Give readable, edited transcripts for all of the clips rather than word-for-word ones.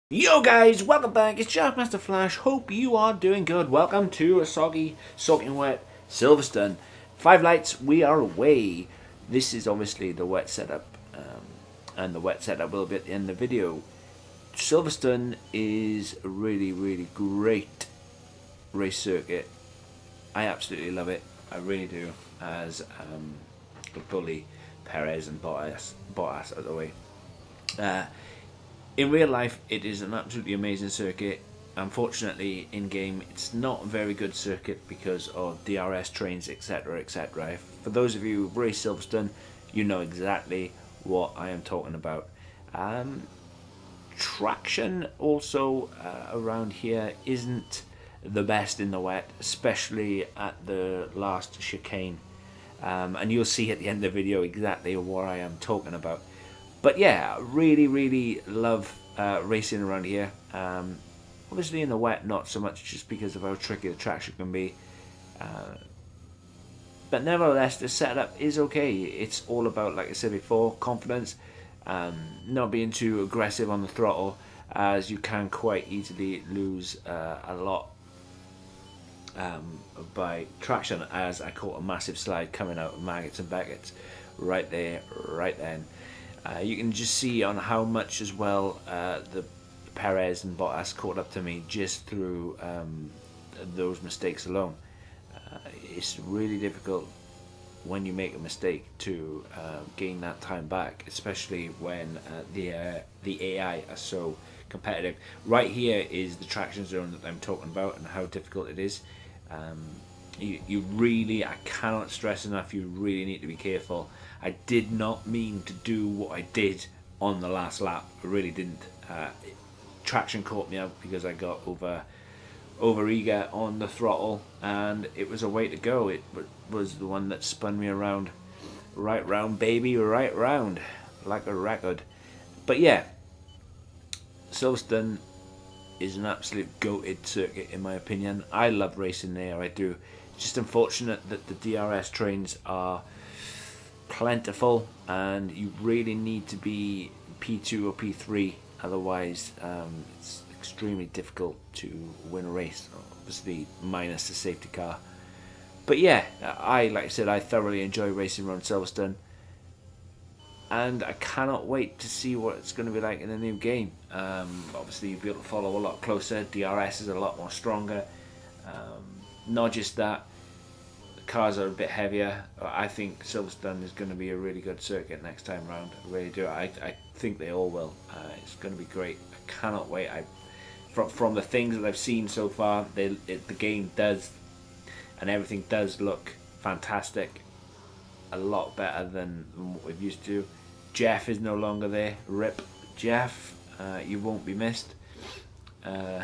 Yo guys, welcome back. It's Master Flash. Hope you are doing good. Welcome to a soggy, soaking wet Silverstone. 5 lights, we are away. This is obviously the wet setup, and the wet setup will be at the end of the video. Silverstone is a really great race circuit. I absolutely love it. I really do. As bully Perez and Bottas out of the way. In real life, it is an absolutely amazing circuit. Unfortunately, in game, it's not a very good circuit because of DRS trains, etc., etc. For those of you who've raced Silverstone, you know exactly what I am talking about. Traction also around here isn't the best in the wet, especially at the last chicane. And you'll see at the end of the video exactly what I am talking about. But yeah, really love racing around here. Obviously in the wet, not so much, just because of how tricky the traction can be. But nevertheless, the setup is okay. It's all about, like I said before, confidence. Not being too aggressive on the throttle, as you can quite easily lose a lot by traction, as I caught a massive slide coming out of Maggots and Beckett's right there, right then. You can just see on how much as well the Perez and Bottas caught up to me just through those mistakes alone. It's really difficult when you make a mistake to gain that time back, especially when the AI are so competitive. Right here is the traction zone that I'm talking about and how difficult it is. You really, I cannot stress enough, you really need to be careful. I did not mean to do what I did on the last lap. I really didn't. Traction caught me out because I got over eager on the throttle, and it was a way to go. It was the one that spun me around, right round, baby, right round, like a record. But yeah, Silverstone is an absolute goated circuit in my opinion. I love racing there, I do. It's just unfortunate that the DRS trains are plentiful and you really need to be P2 or P3, otherwise it's extremely difficult to win a race, obviously minus the safety car. But yeah, like I said, I thoroughly enjoy racing around Silverstone, and I cannot wait to see what it's going to be like in the new game. Obviously you'll be able to follow a lot closer, DRS is a lot more stronger. Not just that, the cars are a bit heavier. I think Silverstone is going to be a really good circuit next time round. I really do. I think they all will. It's going to be great. I cannot wait. From the things that I've seen so far, the game does, and everything does look fantastic. A lot better than what we've used to. Jeff is no longer there. RIP Jeff, you won't be missed. I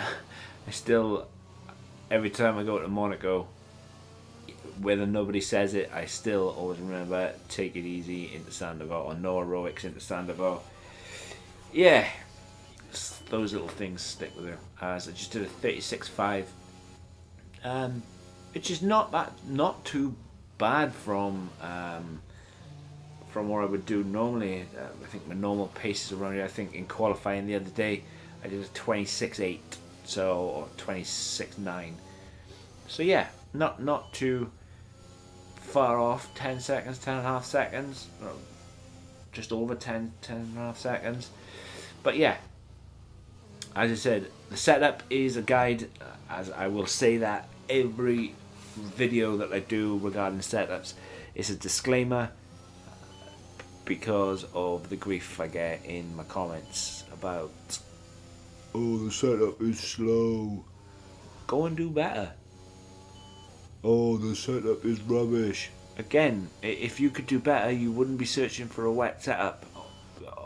still, every time I go to Monaco, whether nobody says it, I still always remember, take it easy into Sandoval, or no heroics into Sandoval. Yeah, those little things stick with you. As I just did a 36.5, which is not too bad from what I would do normally. I think my normal pace is around here. I think in qualifying the other day I did a 26.8, so, or 26.9. So yeah, not too far off. 10 seconds, 10.5 seconds, just over 10.5 seconds. But yeah, as I said, the setup is a guide, as I will say that every video that I do regarding setups is a disclaimer, because of the grief I get in my comments about, oh, the setup is slow. Go and do better. Oh, the setup is rubbish. Again, if you could do better, you wouldn't be searching for a wet setup.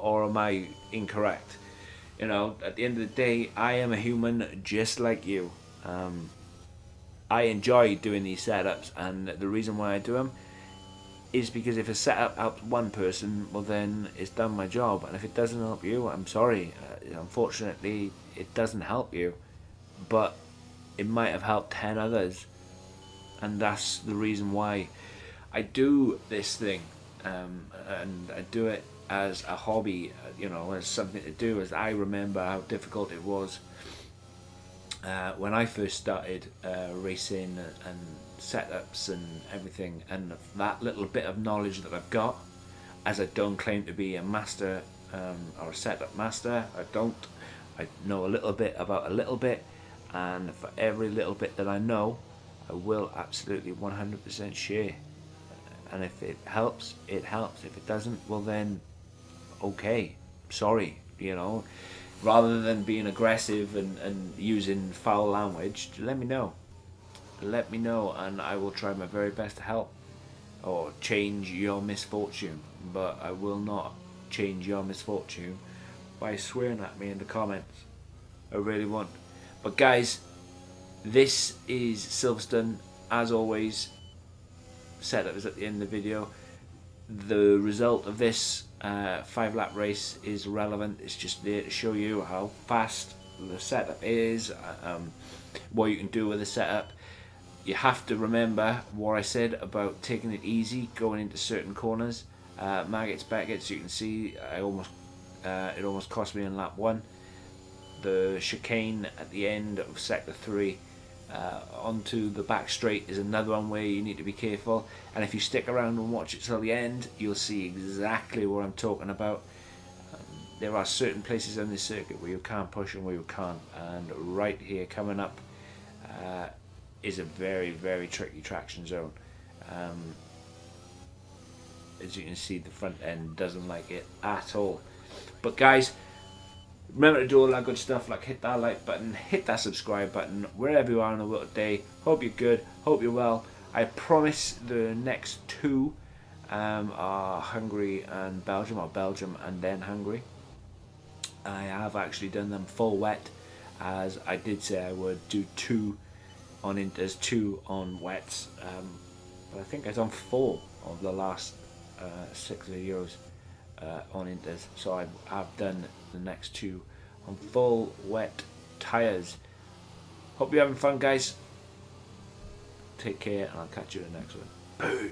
Or am I incorrect? You know, at the end of the day, I am a human just like you. I enjoy doing these setups, and the reason why I do them is because if a setup helps one person, well then it's done my job, and if it doesn't help you, I'm sorry. Unfortunately, it doesn't help you, but it might have helped 10 others, and that's the reason why I do this thing. And I do it as a hobby, you know, as something to do, as I remember how difficult it was when I first started racing and setups and everything, and that little bit of knowledge that I've got, as I don't claim to be a master or a setup master, I know a little bit about a little bit, and for every little bit that I know, I will absolutely 100% share. And if it helps, it helps. If it doesn't, well then, okay, sorry, you know. Rather than being aggressive and using foul language, let me know. Let me know, and I will try my very best to help or change your misfortune. But I will not change your misfortune by swearing at me in the comments. I really won't. But guys, this is Silverstone. As always, setup is at the end of the video. The result of this 5-lap race is relevant. It's just there to show you how fast the setup is, what you can do with the setup. You have to remember what I said about taking it easy going into certain corners. Maggots, Beckett's, you can see it almost cost me in lap 1. The chicane at the end of sector 3 onto the back straight is another one where you need to be careful, and if you stick around and watch it till the end, you'll see exactly what I'm talking about. There are certain places on this circuit where you can't push and where you can't, and right here coming up is a very, very tricky traction zone. As you can see, the front end doesn't like it at all. But guys, remember to do all that good stuff, like hit that like button, hit that subscribe button, wherever you are in the world today. Hope you're good, hope you're well. I promise the next 2 are Hungary and Belgium, or Belgium and then Hungary. I have actually done them full wet, as I did say I would do 2 on inters, 2 on wets. But I think I've done 4 of the last 6 videos on inters, so I've done the next 2 on full wet tires. Hope you're having fun, guys. Take care, and I'll catch you in the next one. Boo.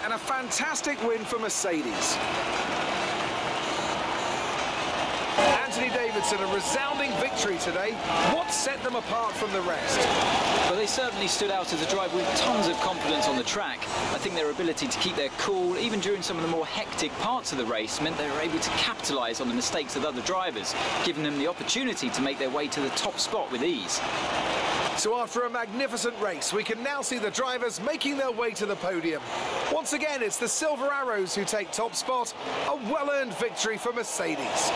And a fantastic win for Mercedes. Anthony Davidson, a resounding victory today. What set them apart from the rest? Well, they certainly stood out as a driver with tons of confidence on the track. I think their ability to keep their cool, even during some of the more hectic parts of the race, meant they were able to capitalise on the mistakes of other drivers, giving them the opportunity to make their way to the top spot with ease. So after a magnificent race, we can now see the drivers making their way to the podium. Once again, it's the Silver Arrows who take top spot, a well-earned victory for Mercedes.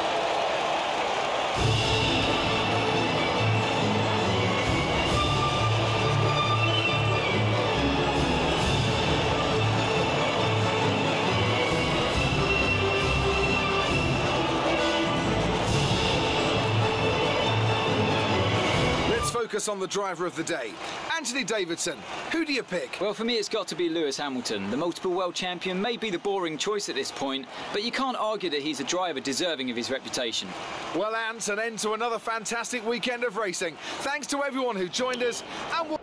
Focus on the driver of the day, Anthony Davidson. Who do you pick? Well, for me it's got to be Lewis Hamilton. The multiple world champion may be the boring choice at this point, but you can't argue that he's a driver deserving of his reputation. Well, Ant, an end to another fantastic weekend of racing. Thanks to everyone who joined us, and we'll